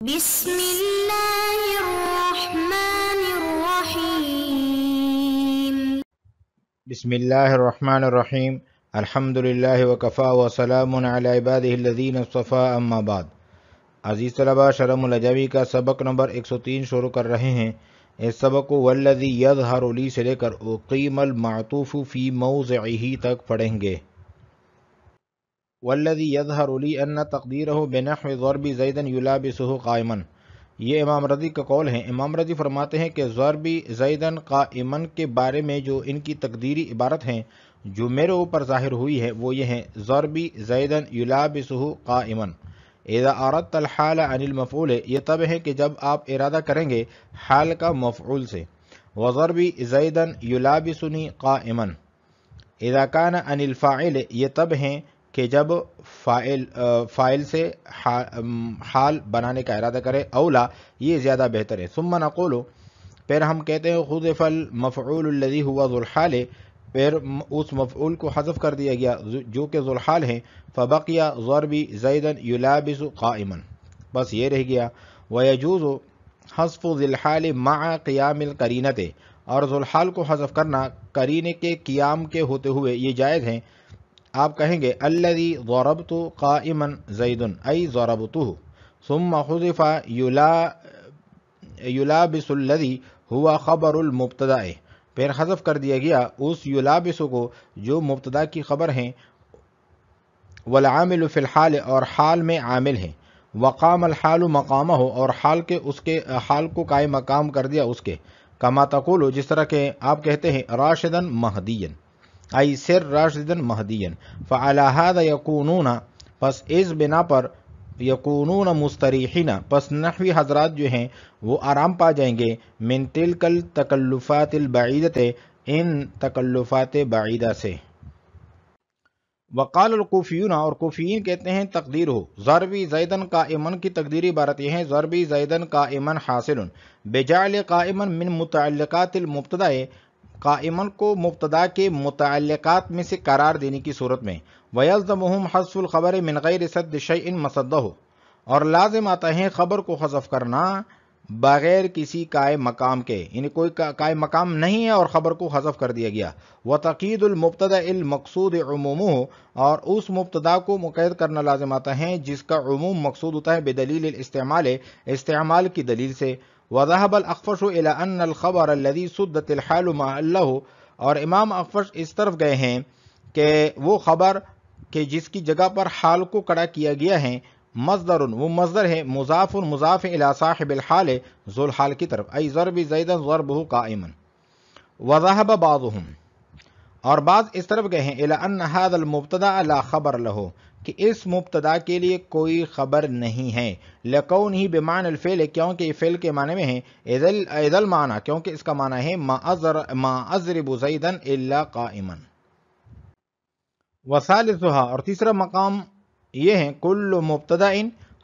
بسم اللہ الرحمن الرحیم بسم اللہ الرحمن الرحیم الحمد للہ وکفا وسلام علی عبادہ الذین اصطفیٰ اما بعد۔ عزیز طلبہ، شرح العجمی کا سبق نمبر 103 شروع کر رہے ہیں۔ اس سبق کو والذی یظہر لی سے لے کر اقیم المعطوف فی موضعہ تک پڑھیں گے۔ والذی یظہر لی ان تقدیرہ بنحو ضرب زیدا یلابسہ قائما، یہ امام رضی کا قول ہے۔ امام رضی فرماتے ہیں کہ ضرب زیدا قائما کے بارے میں جو ان کی تقدیری عبارت ہیں جو میرے اوپر ظاہر ہوئی ہے وہ یہ ہیں: ضرب زیدا یلابسہ قائما اذا اردت الحال عن المفعول، یہ تب ہے کہ جب آپ ارادہ کریں گے حال کا مفعول سے۔ وضرب زیدا یلابسنی قائما اذا کان عن الفاعل، یہ تب ہیں کہ جب فاعل سے حال بنانے کا ارادہ کرے۔ اولا، یہ زیادہ بہتر ہے۔ ثم نقول، پھر ہم کہتے ہیں حذف المفعول الذی هو ذو الحال، پھر اس مفعول کو حذف کر دیا گیا جو کہ ذو الحال ہے۔ فبقی ضرب زیدا یلابس قائما، بس یہ رہ گیا۔ ویجوز حذف ذی الحال مع قیام القرینۃ، اور ذو الحال کو حذف کرنا قرینے کے قیام کے ہوتے ہوئے یہ جائز ہیں۔ آپ کہیں گے الذی ضربت قائما زید ای ضربتہ، ثم حذف یلابس الذی هو خبر المبتدا، پھر حذف کر دیا گیا اس یلابس کو جو مبتدا کی خبر ہیں۔ والعامل فی الحال، اور حال میں عامل ہیں۔ وقام الحال مقامہ، اور حال کو قائم مقام کر دیا اس کے۔ کما تقول، جس طرح کہ آپ کہتے ہیں راشدا مہدیا ای سر راشدا مہدیا۔ فعلی ھذا یکونون، پس اس بنا پر یکونون مستریحین، پس نحوی حضرات جو ہیں وہ آرام پا جائیں گے من تلک التکلفات البعیدۃ، ان تکلفات بعیدہ سے۔ وقال الکوفیون، اور کوفیین کہتے ہیں تقدیر ہو ضرب زیدا قائما کی تقدیری عبارت یہ ہے: ضرب زیدا قائما حاصل بجعل قائما من متعلقات المبتدا، قائما کو مبتدا کے متعلقات میں سے قرار دینے کی صورت میں۔ ویلزمہم حذف الخبر من غیر سد شیء مصدہ، اور لازم آتا ہے خبر کو حذف کرنا بغیر کسی قائم مقام کے، یعنی کوئی قائم مقام نہیں ہے اور خبر کو حذف کر دیا گیا۔ وتقید المبتدا المقصود عمومہ، اور اس مبتدا کو مقید کرنا لازم آتا ہے جس کا عموم مقصود ہوتا ہے بدلیل الاستعمال، استعمال کی دلیل سے۔ وذهب الاخفش الى ان الخبر الذي سدت الحال محله، اور امام اخفش اس طرف گئے ہیں کہ وہ خبر کہ جس کی جگہ پر حال کو کڑا کیا گیا ہے مصدر، وہ مصدر ہے مضاف مضاف الى صاحب الحال، ذو الحال کی طرف، ای ضرب زیدا ضربه قائما۔ وذهب بعضهم، اور بعض اس طرف گئے ہیں الى ان هذا المبتدا لا خبر له، کہ اس مبتدا کے لیے کوئی خبر نہیں ہے، لکونہ بمعنی الفعل، کیونکہ فعل کے معنی میں ہے، اذا المعنی، کیونکہ اس کا معنی ہے ما اضرب زیدا الا قائما۔ وثالثها، اور تیسرا مقام یہ ہے کل مبتدا،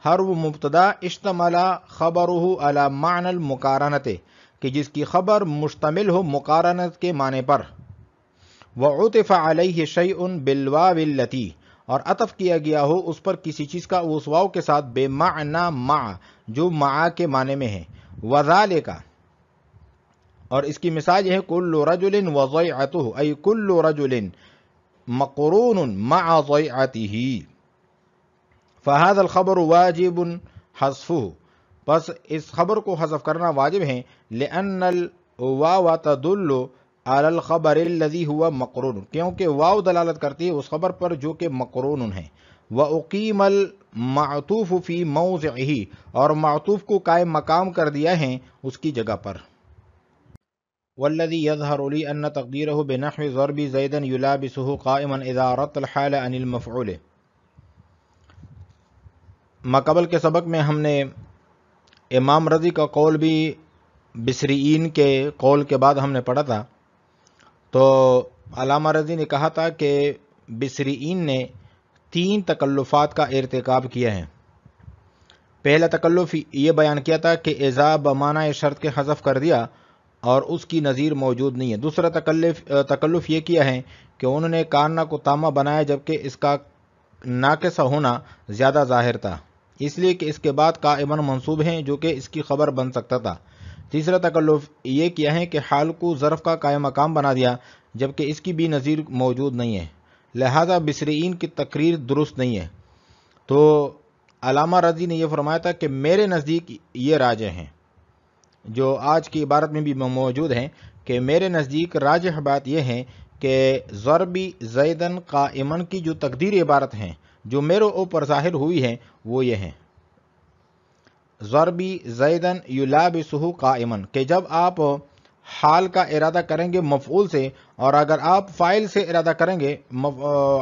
ہر وہ مبتدا اشتمل خبرہ علی معنی المقارنۃ، کہ جس کی خبر مشتمل ہو مقارنت کے معنی پر۔ وعطف علیہ شیء بالواو التی، اور عطف کیا گیا ہو اس پر کسی چیز کا اس واو کے ساتھ بمعنی مع، جو مع کے معنی میں ہے۔ وذالک، اور اس کی مثال یہ ہے کل رجل وضیعتہ، ای کل رجل مقرون مع ضیعتہ، فہذا الخبر واجب حذفہ، پس اس خبر کو حذف کرنا واجب ہے۔ لأن الواو تدل علی الخبر الذی هو مقرون، کیونکہ واو دلالت کرتی ہے اس خبر پر جو کہ مقرون ہے۔ وأقیم المعطوف فی موضعہ، اور معطوف کو قائم مقام کر دیا ہے اس کی جگہ پر۔ والذی یظہر لی ان تقدیرہ بنحو ضرب زیدا یلابسہ قائما اذا اردت الحال عن المفعول۔ ماقبل کے سبق میں ہم نے امام رضی کا قول بھی بصریین کے قول کے بعد ہم نے پڑھا تھا، تو علامہ رضی نے کہا تھا کہ بصریین نے 3 تکلفات کا ارتکاب کیا ہے۔ پہلا تکلف یہ بیان کیا تھا کہ اذا بمعنی شرط کے حذف کر دیا اور اس کی نظیر موجود نہیں ہے۔ دوسرا تکلف یہ کیا ہے کہ انہوں نے کانہ کو تامہ بنایا جبکہ اس کا ناقص ہونا زیادہ ظاہر تھا۔ اس لیے کہ اس کے بعد قائمن منصوب ہیں جو کہ اس کی خبر بن سکتا تھا۔ تیسرا تکلف یہ کیا ہے کہ حال کو ظرف کا قائم مقام بنا دیا جبکہ اس کی بھی نظیر موجود نہیں ہے، لہذا بصریین کی تقریر درست نہیں ہے۔ تو علامہ رضی نے یہ فرمایا تھا کہ میرے نزدیک یہ راجح ہیں، جو آج کی عبارت میں بھی موجود ہیں، کہ میرے نزدیک راجح بات یہ ہے کہ ضربی زیدن قائمن کی جو تقدیر عبارت ہیں جو میرے اوپر ظاہر ہوئی ہیں وہ یہ ہیں، ضربی زیدن یلابسہ قائمن، کہ جب آپ حال کا ارادہ کریں گے مفعول سے اور اگر آپ فاعل سے ارادہ کریں گے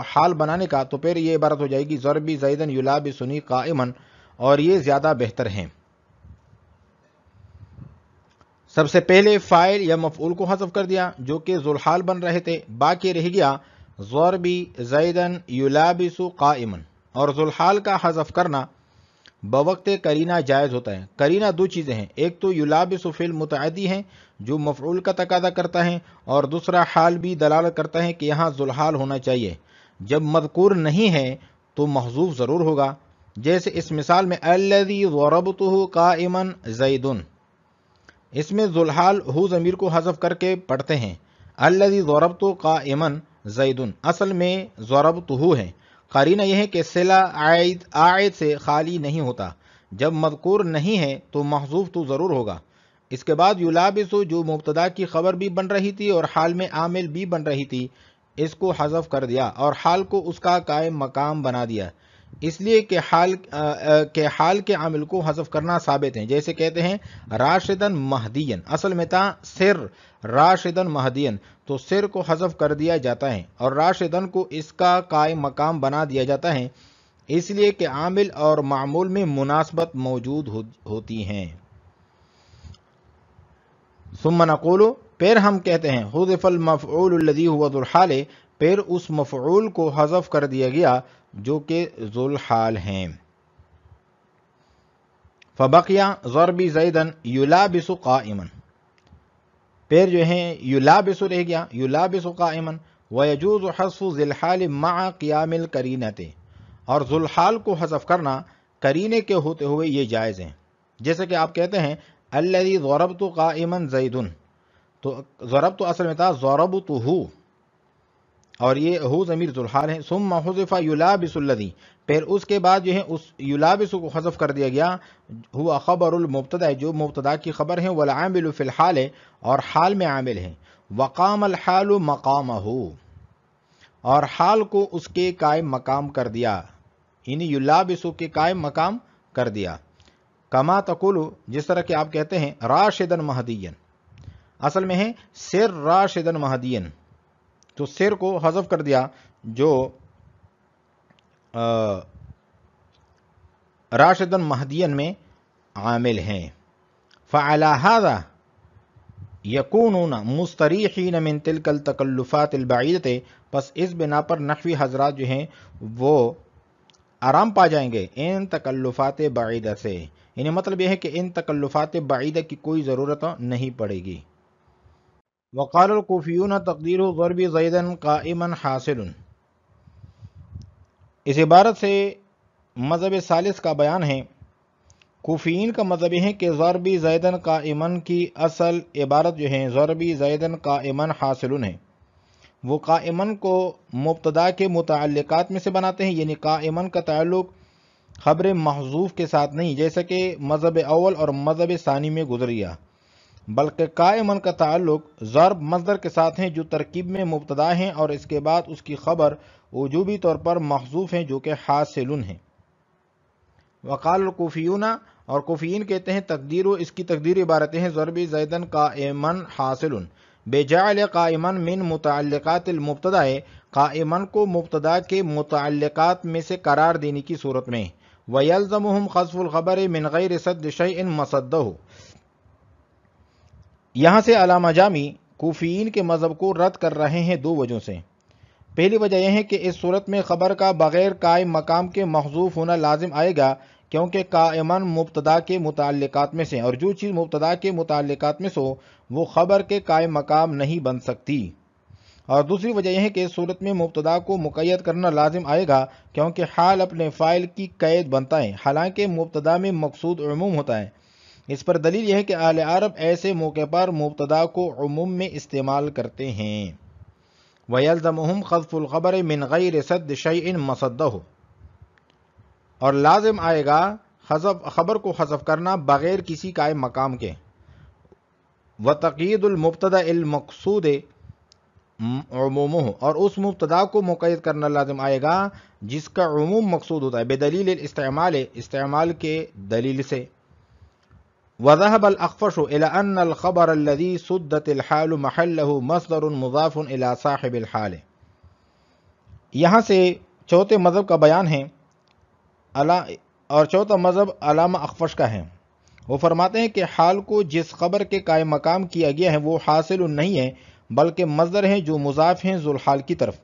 حال بنانے کا تو پھر یہ عبارت ہو جائے گی ضربی زیدن یلابسنی قائمن، اور یہ زیادہ بہتر ہیں۔ سب سے پہلے فاعل یا مفعول کو حذف کر دیا جو کہ ذوالحال بن رہے تھے، باقی رہ گیا ضربی زیدن یلابس قائمن، اور ذوالحال کا حذف کرنا بوقت قرینہ جائز ہوتا ہے۔ قرینہ دو چیزیں ہیں، ایک تو یلابس فعل متعدی ہیں جو مفعول کا تقاضا کرتا ہے، اور دوسرا حال بھی دلالت کرتا ہے کہ یہاں ذوالحال ہونا چاہیے۔ جب مذکور نہیں ہے تو محذوف ضرور ہوگا، جیسے اس مثال میں الذی ضربتہ قائما زید، اس میں ذوالحال ہو ضمیر کو حذف کر کے پڑھتے ہیں الذی ضربت قائما زید، اصل میں ضربتہ ہے۔ قرینہ یہ ہے کہ صلہ عائد سے خالی نہیں ہوتا، جب مذکور نہیں ہے تو محذوف تو ضرور ہوگا۔ اس کے بعد یلابس جو مبتدا کی خبر بھی بن رہی تھی اور حال میں عامل بھی بن رہی تھی، اس کو حذف کر دیا اور حال کو اس کا قائم مقام بنا دیا، اس لیے کہ حال کے عامل کو حذف کرنا ثابت ہے، جیسے کہتے ہیں راشدن مہدین، اصل میں تھا سر راشدن مہدین، تو سر کو حذف کر دیا جاتا ہے اور راشدن کو اس کا قائم مقام بنا دیا جاتا ہے، اس لیے کہ عامل اور معمول میں مناسبت موجود ہوتی ہیں۔ ثم نقول، پھر ہم کہتے ہیں حذف المفعول الذی هو ذو الحال، پھر اس مفعول کو حذف کر دیا گیا جو کہ ذو الحال ہیں۔ فبقی ضربی زیدن یلابس قائما، پھر جو ہے یلابس رہ گیا یلابس قائما، ویجوز حذف ذی الحال مع قیام القرینۃ، اور ذو الحال کو حذف کرنا قرینے کے ہوتے ہوئے یہ جائز ہے، جیسے کہ آپ کہتے ہیں الذی ضربت قائما زید، تو ضربت اصل میں تھا ضربتہ، اور یہ ہو ضمیر ذو الحال ہے۔ ثم حذف یلابس الذی، پھر اس کے بعد جو ہے اس یلابس کو حذف کر دیا گیا، ہوا خبر المبتدا، جو مبتدا کی خبر ہے، والعامل فی الحال، اور حال میں عامل ہے، وقام الحال مقامہ، اور حال کو اس کے قائم مقام کر دیا، یعنی یلابس کے قائم مقام کر دیا۔ کما تقول، جس طرح کہ آپ کہتے ہیں راشدن مہدین، اصل میں ہے سر راشدن مہدین، تو سر کو حذف کر دیا جو راشدن مہدین میں عامل ہیں۔ فعلی ھذا یکونون مستریحین من تلک التکلفات البعیدۃ، پس اس بنا پر نحوی حضرات جو ہیں وہ آرام پا جائیں گے ان تکلفات بعیدہ سے، یعنی مطلب یہ ہے کہ ان تکلفات بعیدہ کی کوئی ضرورت نہیں پڑے گی۔ وقال الکوفیون تقدیر ضرب زیدن قائما حاصل، اس عبارت سے مذہب ثالث کا بیان ہے۔ کوفیین کا مذہب ہے کہ ضرب زیدن قائما کی اصل عبارت جو ہے ضرب زیدن قائما حاصل ہے، وہ قائمن کو مبتدا کے متعلقات میں سے بناتے ہیں، یعنی قائمن کا تعلق خبر محذوف کے ساتھ نہیں جیسا کہ مذہب اول اور مذہب ثانی میں گزر گیا، بلکہ قائمن کا تعلق ضرب مصدر کے ساتھ ہیں جو ترکیب میں مبتدا ہیں اور اس کے بعد اس کی خبر وجوبی طور پر محذوف ہیں جو کہ حاصل ہیں۔ وقال الکوفیون، اور کوفیین کہتے ہیں تقدیر، اس کی تقدیر عبارتیں ہیں ضرب زیدن قائما حاصل بجعل قائما من متعلقات المبتدا، قائمن کو مبتدا کے متعلقات میں سے قرار دینے کی صورت میں، ویلزمہم حذف الخبر من غیر سد شیء مصدہ۔ یہاں سے علامہ جامی کوفیین کے مذہب کو رد کر رہے ہیں دو وجہوں سے۔ پہلی وجہ یہ ہے کہ اس صورت میں خبر کا بغیر قائم مقام کے محذوف ہونا لازم آئے گا، کیونکہ قائمن مبتدا کے متعلقات میں سے، اور جو چیز مبتدا کے متعلقات میں سے ہو وہ خبر کے قائم مقام نہیں بن سکتی۔ اور دوسری وجہ یہ ہے کہ اس صورت میں مبتدا کو مقید کرنا لازم آئے گا کیونکہ حال اپنے فاعل کی قید بنتا ہے، حالانکہ مبتدا میں مقصود عموم ہوتا ہے۔ اس پر دلیل یہ ہے کہ اہل عرب ایسے موقع پر مبتدا کو عموم میں استعمال کرتے ہیں۔ وَيَلْزَمُهُمْ خَذْفُ الْخَبَرِ مِنْ غَيْرِ سَدِّ شَيْءٍ مَصَدَّهُ، اور لازم آئے گا خبر کو حذف کرنا بغیر کسی قائم مقام کے۔ وَتَقْيِيدُ الْمُبْتَدَإِ الْمَقْصُودِ عمومہ، اور اس مبتدا کو مقید کرنا لازم آئے گا جس کا عموم مقصود ہوتا ہے، بدلیل الاستعمال، استعمال کے دلیل سے۔ وذهب الأخفش إلى أن الخبر الذي سدت الحال محله مصدر مضاف إلى صاحب الحال۔ یہاں سے چوتھے مذہب کا بیان ہے، اور چوتھا مذہب علامہ اخفش کا ہے۔ وہ فرماتے ہیں کہ حال کو جس خبر کے قائم مقام کیا گیا ہے وہ حاصل نہیں ہے بلکہ مصدر ہیں جو مضاف ہیں ذوالحال کی طرف۔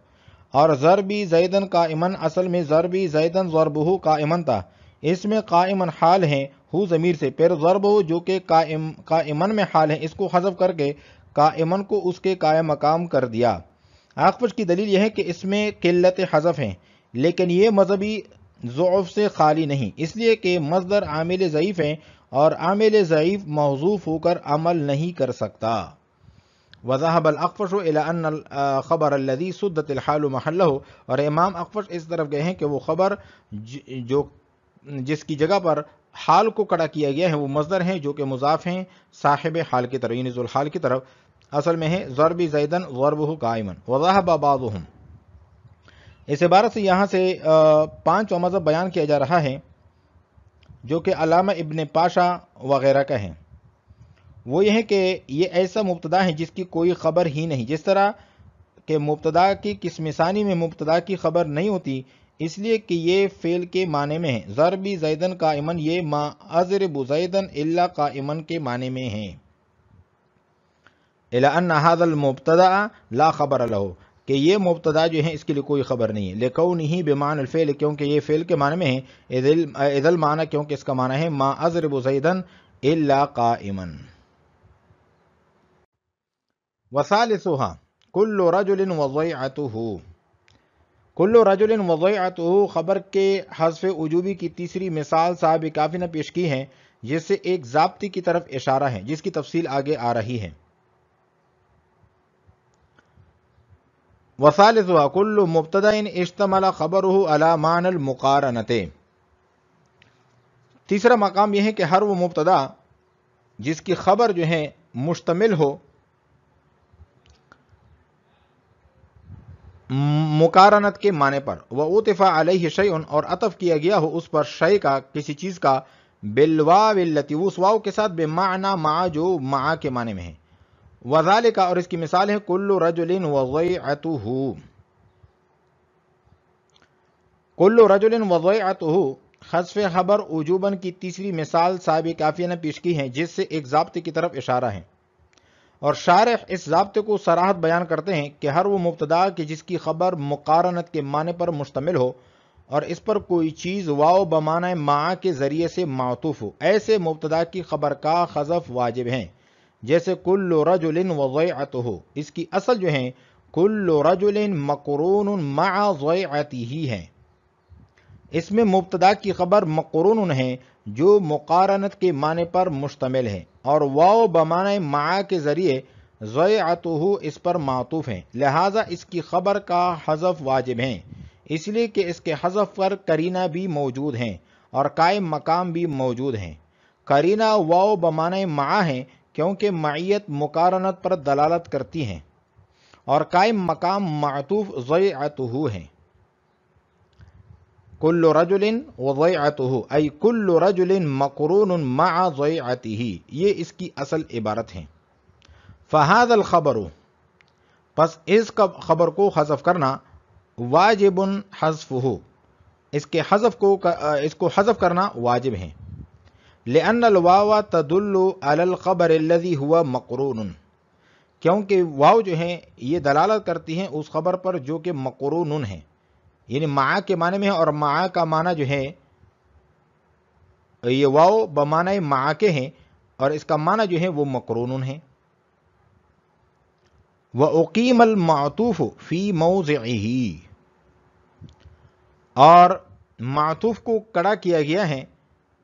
اور ضربی زیدن قائمن اصل میں ضربی زیدن ضربہ قائمن تھا، اس میں قائمن حال ہیں ہو ضمیر سے، پھر ضربہ جو کہ قائمن میں حال ہے اس کو حذف کر کے قائمن کو اس کے قائم مقام کر دیا۔ اخفش کی دلیل یہ ہے کہ اس میں قلت حذف ہیں، لیکن یہ مذہبی ضعف سے خالی نہیں، اس لیے کہ مصدر عامل ضعیف ہیں اور عامل ضعیف محذوف ہو کر عمل نہیں کر سکتا۔ وذهب الاخفش الى ان الخبر الذي سدت الحال محله، اور امام اخفش اس طرف گئے ہیں کہ وہ خبر جس کی جگہ پر حال کو کڑا کیا گیا ہے وہ مصدر ہیں جو کہ مضاف ہیں صاحب حال کی طرف، یعنی ذوالحال کی طرف، اصل میں ہے ضربی زیدن ضربہ قائما۔ وذهب بعضهم، اس عبارت سے یہاں سے پانچواں مذہب بیان کیا جا رہا ہے جو کہ علامہ ابن پاشا وغیرہ کا ہے۔ وہ یہ ہے کہ یہ ایسا مبتدا ہے جس کی کوئی خبر ہی نہیں، جس طرح کہ مبتدا کی قسم ثانی میں مبتدا کی خبر نہیں ہوتی، اس لیے کہ یہ فعل کے معنی میں ہے۔ ضربی زیدن قائمن یہ ما اضرب زیدن الا قائمن کے معنی میں ہے۔ الا ان هذا المبتدا لا خبر له، کہ یہ مبتدا جو ہے اس کے لیے کوئی خبر نہیں ہے، لکونہ بمعنی الفعل، کیونکہ یہ فعل کے معنی میں ہے، اذ المعنی، کیونکہ اس کا معنی ہے ما اضرب زیدن الا قائمن۔ وثالثها کل رجل وضیعته، کل رجل وضیعته خبر کے حذف وجوبی کی تیسری مثال صاحب کافی نے پیش کی ہے، جس سے ایک ضابطے کی طرف اشارہ ہے جس کی تفصیل آگے آ رہی ہے۔ وثالثها کل مبتدا اشتمل خبره على معنى المقارنة، تیسرا مقام یہ ہے کہ ہر وہ مبتدا جس کی خبر جو ہے مشتمل ہو مقارنت کے معنی پر، وَعُطِفَ عَلَيْهِ شَيْءٌ، اور عطف کیا گیا ہو اس پر شے کا، کسی چیز کا، بالواو التی، اس واو کے ساتھ، بمعنی مع، جو مع کے معنی میں ہے۔ وذالک، اور اس کی مثال ہے کل رجل وضیعته، کل رجل وضیعته حذف خبر وجوباً کی تیسری مثال صاحب کافیہ نے پیش کی ہے، جس سے ایک ضابطے کی طرف اشارہ ہے، اور شارح اس ضابطے کو صراحت بیان کرتے ہیں کہ ہر وہ مبتدا کہ جس کی خبر مقارنت کے معنی پر مشتمل ہو اور اس پر کوئی چیز واو بمعنی مع کے ذریعے سے معطوف ہو، ایسے مبتدا کی خبر کا حذف واجب ہے، جیسے کل رجل وضیعته، اس کی اصل جو ہے کل رجل مقرون مع ضیعته ہے، اس میں مبتدا کی خبر مقرون ہے جو مقارنت کے معنی پر مشتمل ہے، اور واو بمعنی مع کے ذریعے ضیعته اس پر معطوف ہیں، لہذا اس کی خبر کا حذف واجب ہے، اس لیے کہ اس کے حذف پر قرینہ بھی موجود ہیں اور قائم مقام بھی موجود ہیں۔ قرینہ واو بمعنی مع ہے کیونکہ معیت مقارنت پر دلالت کرتی ہیں، اور قائم مقام معطوف ضیعته ہے۔ کل رجل وضیعته، ای کل رجل مقرون مع ضیعته، یہ اس کی اصل عبارت ہے۔ فہذا الخبر، پس اس خبر کو حذف کرنا، واجب حذفہ، اس کو حذف کرنا واجب ہے، لأن الواو تدل علی الخبر الذي هو مقرون، کیونکہ واو جو ہے یہ دلالت کرتی ہیں اس خبر پر جو کہ مقرون ہے، یعنی مع کے معنی میں ہے، اور مع کا معنی جو ہے یہ واو بمعنی مع کے ہیں اور اس کا معنی جو ہے وہ مقرون ہے۔ وَأُقِيمَ الْمَعْطُوفُ فِي مَوْضِعِهِ، اور معطوف کو کڑا کیا گیا ہے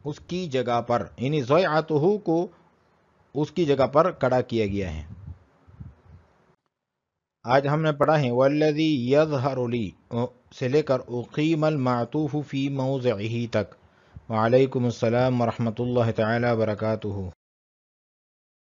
اس کی جگہ پر، یعنی ضیعتہ کو اس کی جگہ پر کڑا کیا گیا ہے۔ آج ہم نے پڑھا ہے والذی یظہر لی سے لے کر اقیم المعطوف فی موضعہ تک۔ وعلیکم السلام ورحمۃ اللہ تعالی وبرکاتہ۔